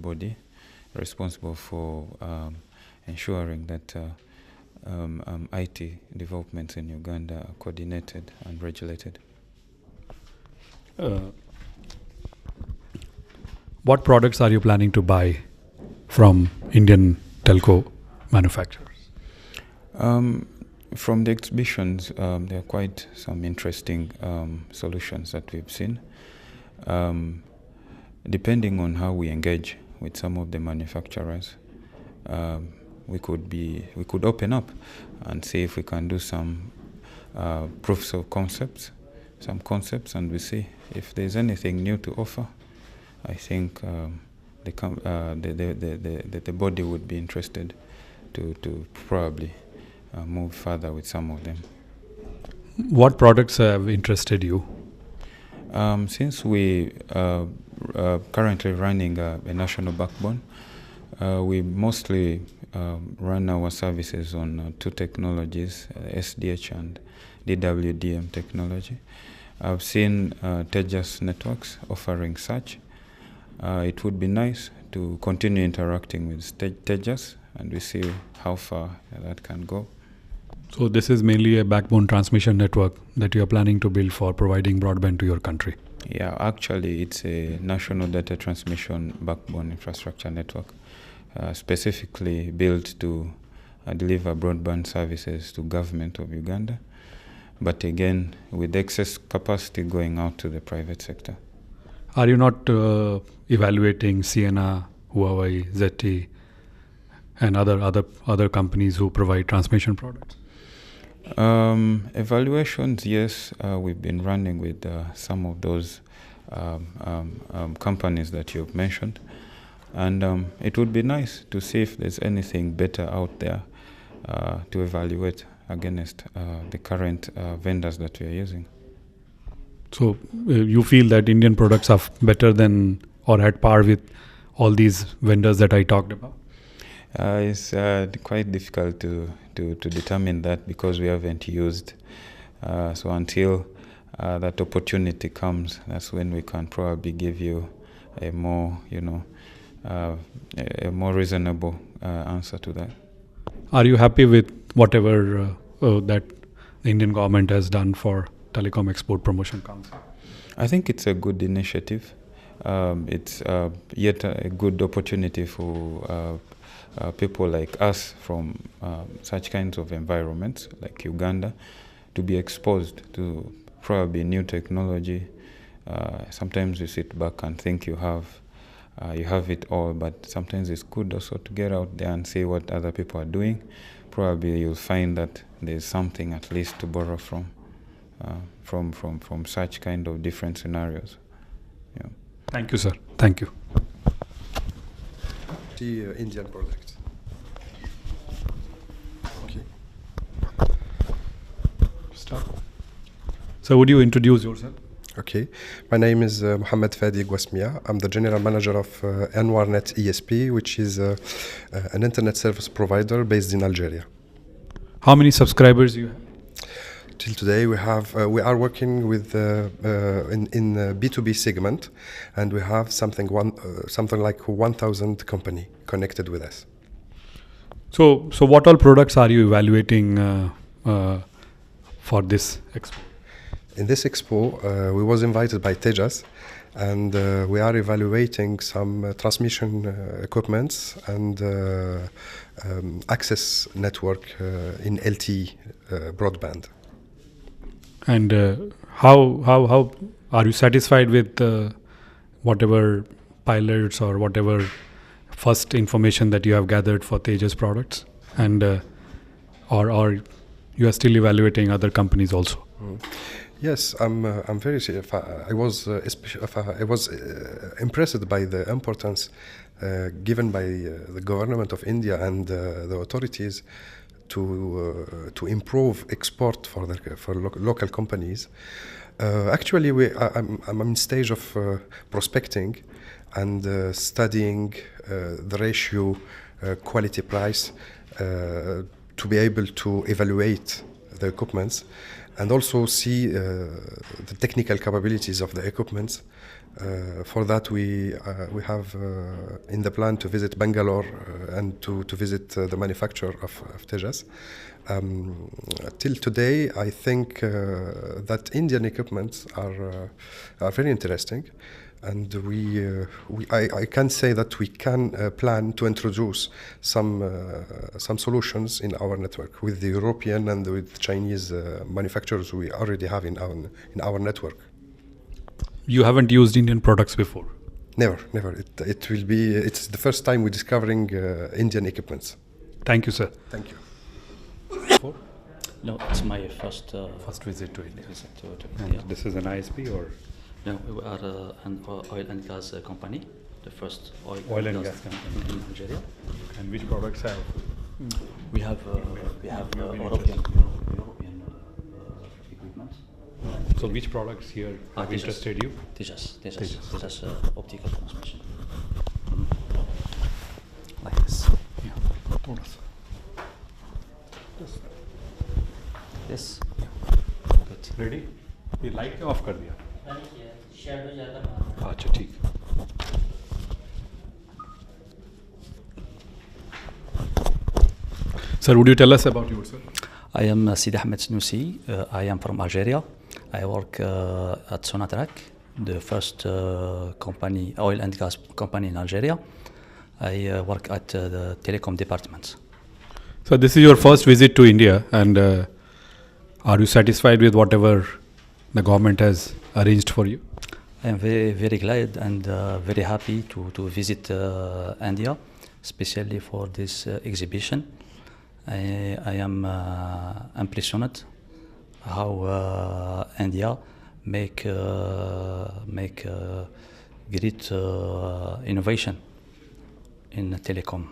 body responsible for ensuring that IT developments in Uganda are coordinated and regulated. What products are you planning to buy from Indian telco manufacturers? From the exhibitions, there are quite some interesting solutions that we've seen. Depending on how we engage with some of the manufacturers, we could open up and see if we can do some proofs of concepts, and we see if there's anything new to offer. I think the body would be interested to probably move further with some of them. What products have interested you? Since we currently running a national backbone, we mostly run our services on two technologies, SDH and DWDM technology. I've seen Tejas networks offering such. It would be nice to continue interacting with Tejas, and we see how far that can go. So this is mainly a backbone transmission network that you are planning to build for providing broadband to your country? Yeah, actually it's a national data transmission backbone infrastructure network, specifically built to deliver broadband services to government of Uganda, but again with excess capacity going out to the private sector. Are you not evaluating Sienna, Huawei, ZTE, and other companies who provide transmission products? Evaluations, yes, we've been running with some of those companies that you've mentioned, and it would be nice to see if there's anything better out there to evaluate against the current vendors that we are using. So you feel that Indian products are better than or at par with all these vendors that I talked about? It's quite difficult to determine that because we haven't used. So until that opportunity comes, that's when we can probably give you a more, a more reasonable answer to that. Are you happy with whatever that the Indian government has done for Telecom Export Promotion Council? I think it's a good initiative. It's yet a good opportunity for people like us from such kinds of environments like Uganda to be exposed to probably new technology. Sometimes you sit back and think you have it all, but sometimes it's good also to get out there and see what other people are doing. Probably you'll find that there's something at least to borrow from such kind of different scenarios. Yeah. Thank you, sir. Thank you. The Indian product. Okay. Start. So would you introduce yourself? Okay. My name is Mohamed Fadi Gwasmia. I'm the general manager of Anwarnet ESP, which is an internet service provider based in Algeria. How many subscribers do you have? Till today, we are working with in B2B segment, and we have something like 1,000 company connected with us. So what all products are you evaluating for this expo? In this expo, we was invited by Tejas, and we are evaluating some transmission equipments and access network in LTE broadband. And how are you satisfied with whatever pilots or whatever first information that you have gathered for Tejas products, and or you are still evaluating other companies also? Yes, I'm very. I was impressed by the importance given by the government of India and the authorities to improve export for local companies. Actually, I'm in stage of prospecting and studying the ratio quality price to be able to evaluate the equipments and also see the technical capabilities of the equipments For that, we have in the plan to visit Bangalore and to visit the manufacturer of Tejas. Till today, I think that Indian equipments are very interesting, and I can say that we can plan to introduce some solutions in our network with the European and with Chinese manufacturers we already have in our network. You haven't used Indian products before? Never. It's the first time we're discovering Indian equipments. Thank you, sir. Thank you. No, it's my first visit to India. visit to India. This is an ISP or? No, we are an oil and gas company, the first Oil and gas company in Algeria. And which products have? We have European equipment. So which products here have Tejas. interested you? Tejas optical transmission. Like this. Yeah. थोड़ा सा. Yes. Good. Ready? ये light क्यों of कर दिया? Shadow ज़्यादा मार रहा अच्छा ठीक. Sir, would you tell us about yourself? I am Sidi Ahmed Snoussi. I am from Algeria. I work at Sonatrach, the first company, oil and gas company in Algeria. I work at the Telecom department. So this is your first visit to India, and are you satisfied with whatever the government has arranged for you? I am very, very glad and very happy to visit India, especially for this exhibition. I am impressed how India make great innovation in telecom.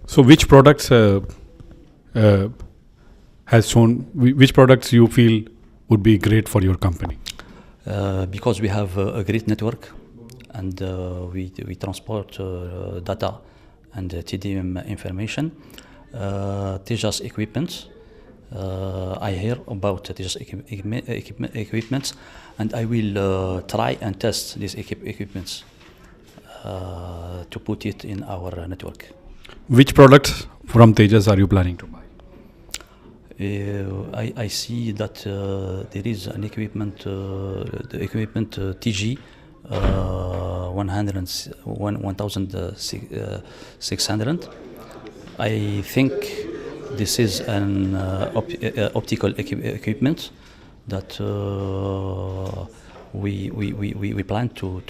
So which products has shown, which products you feel would be great for your company? Because we have a great network and we transport data and TDM information. Tejas equipment. I hear about Tejas equipment, and I will try and test these equipments to put it in our network. Which products from Tejas are you planning to buy? I see that there is an equipment, the equipment TG 1600. I think this is an optical equipment that we plan to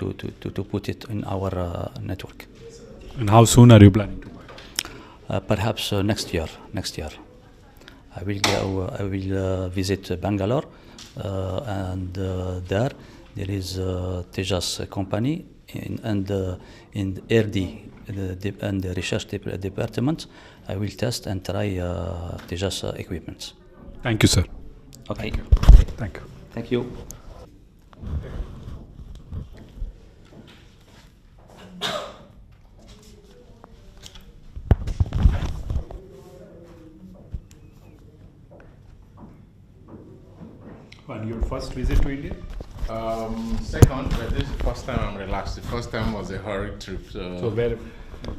put it in our network. And how soon are you planning to buy? Perhaps next year. I will visit Bangalore, and there is Tejas company and in RD and the research department. I will test and try Tejas equipment. Thank you, sir. Okay. Thank you. Thank you. And your first visit to India? Second, but this is the first time I'm relaxed. The first time was a hurried trip. So where?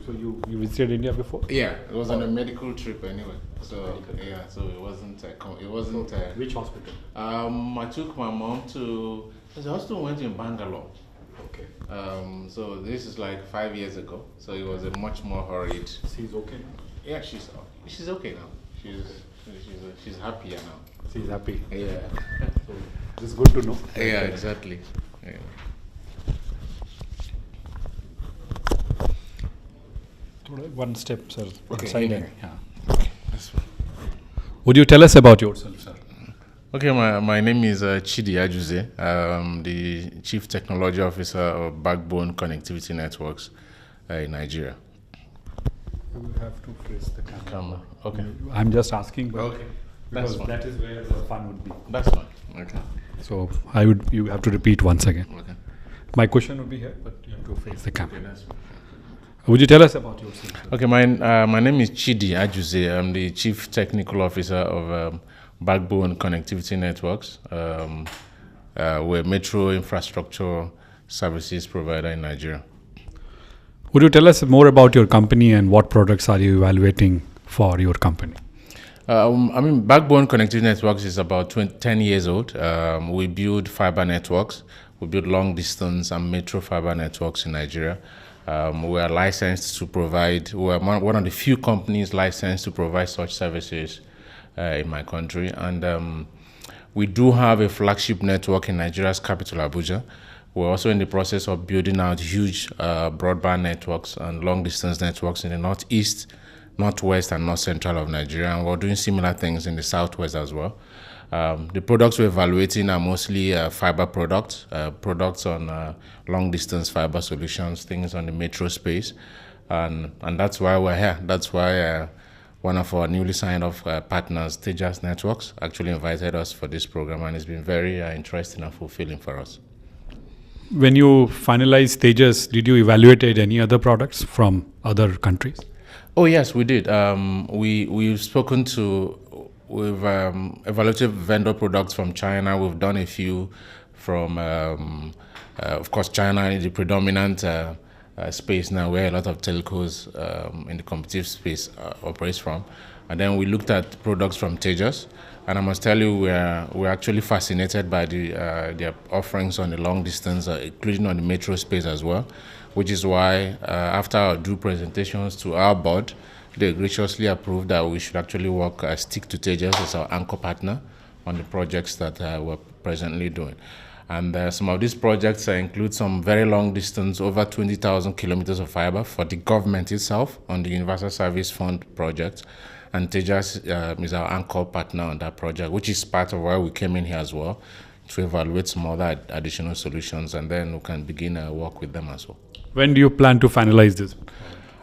So you visited India before? Yeah, it was on a medical trip anyway. So yeah, so it wasn't. Which hospital? I took my mom to the hospital. Went in Bangalore. Okay. So this is like 5 years ago. So it was a much more hurried. She's okay now? Yeah, she's okay now. She's happier now. She's happy. Yeah. So this is good to know. Yeah, exactly. Yeah. One step, sir. Okay, Inside in and- here. yeah. That's fine. Would you tell us about yourself, sir? Okay, my name is Chidi Ajuze. I'm the Chief Technology Officer of Backbone Connectivity Networks in Nigeria. You will have to face the camera. Okay. I'm just asking, but Okay. That's because fine. that is where the fun would be. That's fine. Okay. So you have to repeat once again. Okay. My question would be here, but you have to face the camera. Okay, that's fine. Would you tell us about yourself, sir? Okay, my name is Chidi Ajuze. I'm the Chief Technical Officer of Backbone Connectivity Networks. We're a metro infrastructure services provider in Nigeria. Would you tell us more about your company and what products are you evaluating for your company? Backbone Connectivity Networks is about 10 years old. We build fiber networks. We build long distance and metro fiber networks in Nigeria. We are licensed to provide, we are one of the few companies licensed to provide such services in my country. And we do have a flagship network in Nigeria's capital, Abuja. We're also in the process of building out huge broadband networks and long distance networks in the northeast, northwest, and north central of Nigeria. And we're doing similar things in the southwest as well. The products we're evaluating are mostly fiber products, products on long distance fiber solutions, things on the metro space. And that's why we're here. That's why one of our newly signed off partners, Tejas Networks, actually invited us for this program, and it's been very interesting and fulfilling for us. When you finalized Tejas, did you evaluate any other products from other countries? Oh yes, we did. We've evaluated vendor products from China. We've done a few from, of course, China is the predominant space now where a lot of telcos in the competitive space operates from. And then we looked at products from Tejas. And I must tell you, we're actually fascinated by their offerings on the long distance, including on the metro space as well, which is why after our due presentations to our board, they graciously approved that we should actually stick to Tejas as our anchor partner on the projects that we're presently doing. And some of these projects include some very long distance, over 20,000 kilometers of fiber for the government itself on the Universal Service Fund project. And Tejas is our anchor partner on that project, which is part of why we came in here as well, to evaluate some other additional solutions, and then we can begin work with them as well. When do you plan to finalize this?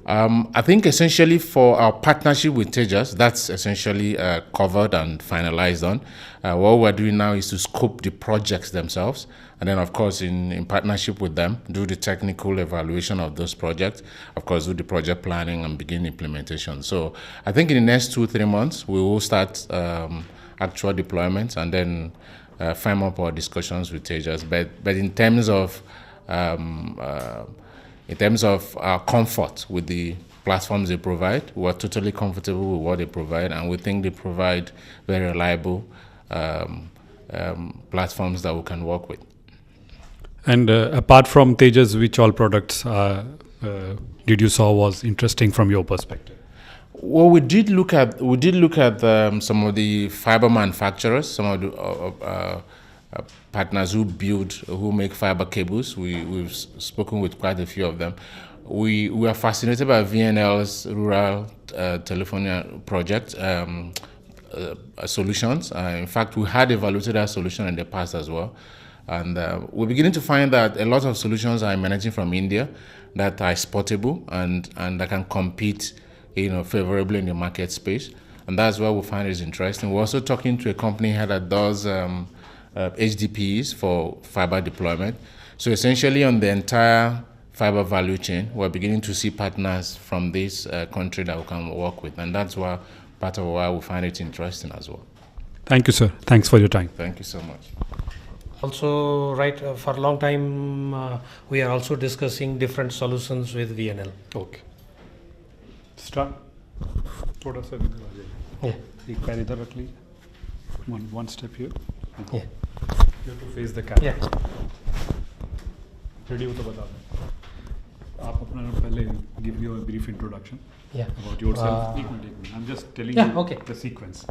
I think essentially for our partnership with Tejas, that's essentially covered and finalized on. What we're doing now is to scope the projects themselves, and then of course in partnership with them, do the technical evaluation of those projects, of course do the project planning and begin implementation. So I think in the next 2-3 months, we will start actual deployments and then firm up our discussions with Tejas. But in terms of our comfort with the platforms they provide, we're totally comfortable with what they provide, and we think they provide very reliable platforms that we can work with. And apart from Tejas, which all products did you saw was interesting from your perspective? Well, we did look at some of the fiber manufacturers, some of the partners who make fiber cables. We've spoken with quite a few of them. We are fascinated by VNL's rural telephony project solutions. In fact, we had evaluated that solution in the past as well. And we're beginning to find that a lot of solutions are emanating from India that are exportable and that can compete favorably in the market space. And that's why we find it interesting. We're also talking to a company here that does HDPs for fiber deployment. So essentially on the entire fiber value chain, we're beginning to see partners from this country that we can work with. And that's why part of why we find it interesting as well. Thank you, sir. Thanks for your time. Thank you so much. Also, for a long time, we are also discussing different solutions with VNL. Okay. Start. थोड़ा सा एक पैर इधर रख लीजिए. One step here. Yeah. You have to face the camera. Yeah. Ready हो तो बता दें. आप अपना पहले give you a brief introduction. Yeah. About yourself. एक minute. I'm just telling you the sequence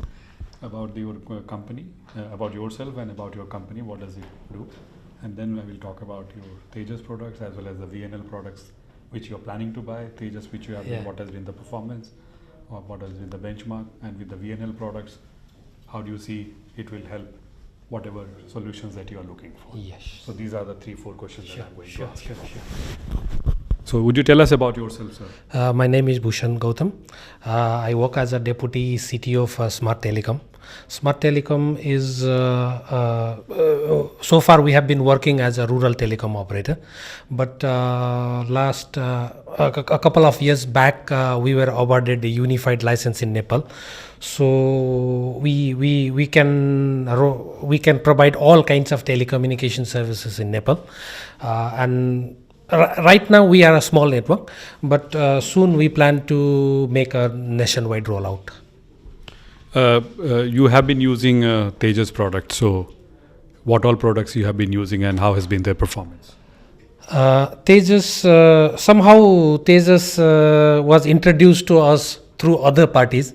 about your company, about yourself and about your company. What does it do? And then I will talk about your Tejas products as well as the VNL products which you are planning to buy. Tejas, which you have, what has been the performance, or what has been the benchmark, and with the VNL products, how do you see it will help whatever solutions that you are looking for? Yes. So these are the 3-4 questions that I'm going to ask. Sure. So would you tell us about yourself, sir? My name is Bhushan Gautam. I work as a deputy CTO for Smart Telecom. Smart Telecom is so far we have been working as a rural telecom operator, but last a couple of years back we were awarded a unified license in Nepal. So we can provide all kinds of telecommunication services in Nepal, and right now we are a small network, but soon we plan to make a nationwide rollout. You have been using Tejas products, so what all products you have been using and how has been their performance? Tejas, somehow Tejas was introduced to us through other parties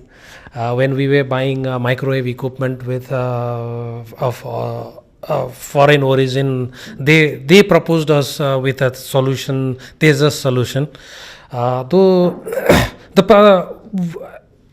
when we were buying microwave equipment with foreign origin. They proposed us with a solution, Tejas solution. Though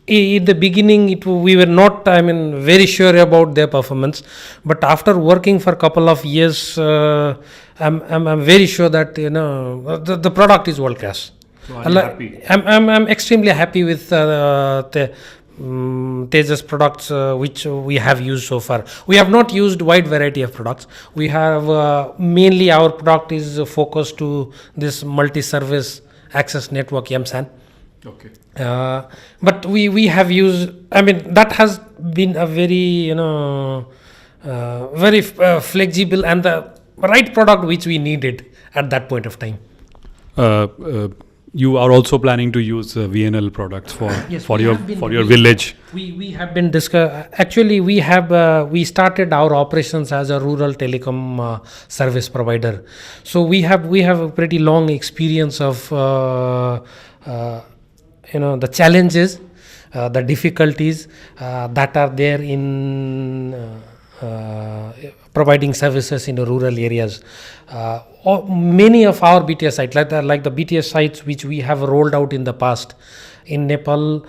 in the beginning we were not very sure about their performance, but after working for a couple of years I'm very sure that the product is world class. So are you happy? I'm extremely happy with the Tejas products which we have used so far. We have not used wide variety of products. We have mainly our product is focused to this multi-service access network MSAN. Okay. But we have used, that has been a very very flexible and the right product which we needed at that point of time. You are also planning to use VNL products for Yes, your village. We have been actually we started our operations as a rural telecom service provider. So we have a pretty long experience of the challenges, the difficulties that are there in providing services in the rural areas. Many of our BTS sites, like the BTS sites which we have rolled out in the past in Nepal,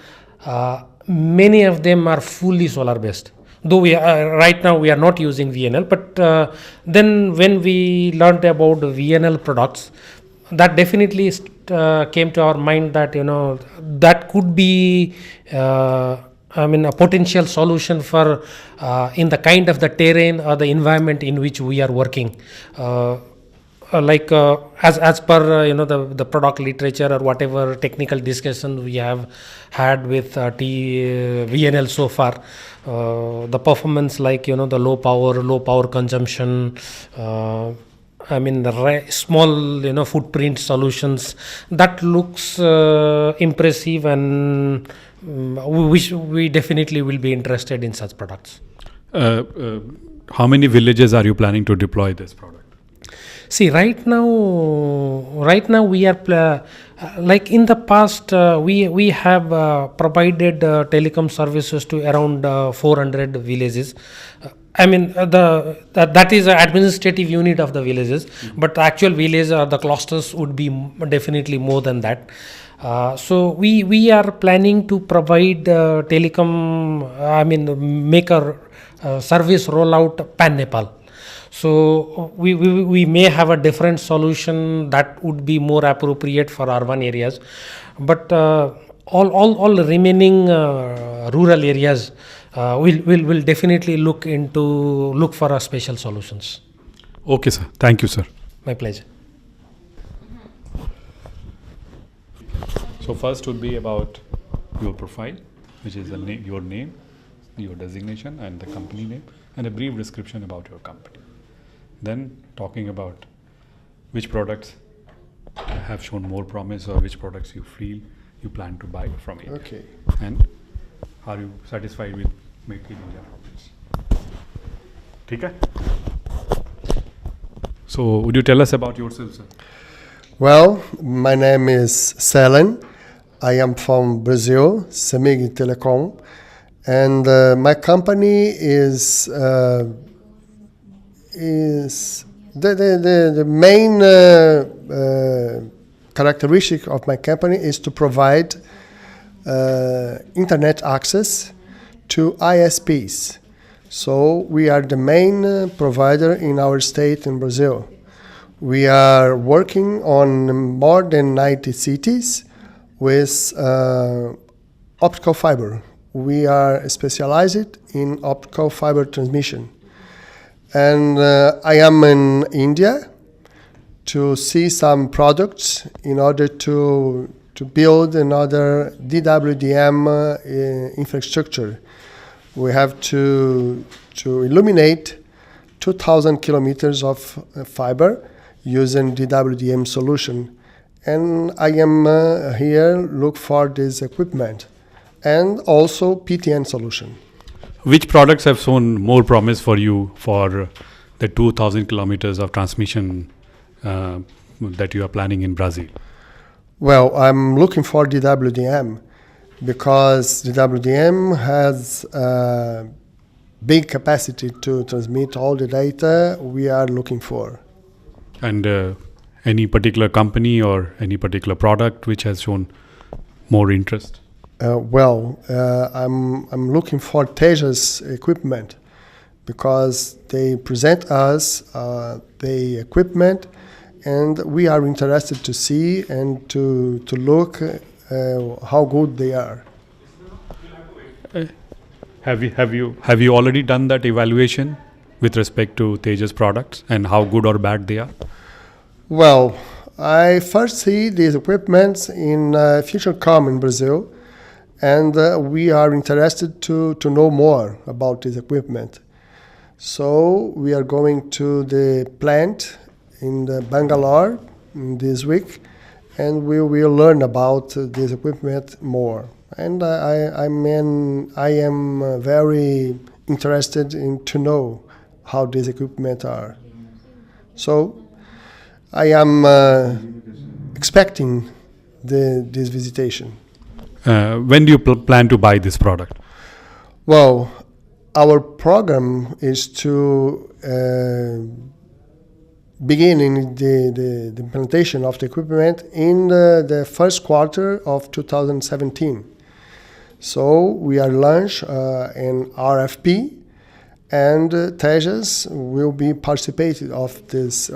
many of them are fully solar based. Though right now we are not using VNL, but then when we learned about the VNL products, that definitely came to our mind that that could be a potential solution for in the kind of the terrain or the environment in which we are working. As per the product literature or whatever technical discussion we have had with VNL so far, the performance the low power consumption, the small footprint solutions, that looks impressive, and we definitely will be interested in such products. How many villages are you planning to deploy this product? See, right now we are like in the past we have provided telecom services to around 400 villages. That is an administrative unit of the villages, but the actual village or the clusters would be definitely more than that. So we are planning to provide telecom, make a service rollout pan Nepal. So we may have a different solution that would be more appropriate for urban areas, but all remaining rural areas will definitely look for a special solutions. Okay, sir. Thank you, sir. My pleasure. So first would be about your profile, which is your name, your designation, and the company name, and a brief description about your company. Then talking about which products have shown more promise or which products you feel you plan to buy from India. Okay. And are you satisfied with Make in India products? Okay? So would you tell us about yourself, sir? Well, my name is Selen. I am from Brazil, Semig Telecom, and my company is the main characteristic of my company is to provide internet access to ISPs. So we are the main provider in our state in Brazil. We are working on more than 90 cities with optical fiber. we are specialized in optical fiber transmission. And I am in India to see some products in order to build another DWDM infrastructure. We have to illuminate 2,000 kilometers of fiber using DWDM solution. And I am here look for this equipment and also PTN solution. Which products have shown more promise for you for the 2,000 kilometers of transmission that you are planning in Brazil? Well, I'm looking for DWDM because DWDM has big capacity to transmit all the data we are looking for. And any particular company or any particular product which has shown more interest? I'm looking for Teja's equipment because they present us the equipment, and we are interested to see and to look how good they are. Have you already done that evaluation with respect to Tejas products and how good or bad they are? Well, I first see these equipments in Telecom in Brazil, and we are interested to know more about this equipment. So we are going to the plant in Bangalore this week, and we will learn about this equipment more. And I am very interested to know how these equipment are. So I am expecting this visitation. When do you plan to buy this product? Well, our program is to begin in the implementation of the equipment in the first quarter of 2017. So we are launch an RFP, and Tejas will be participating of this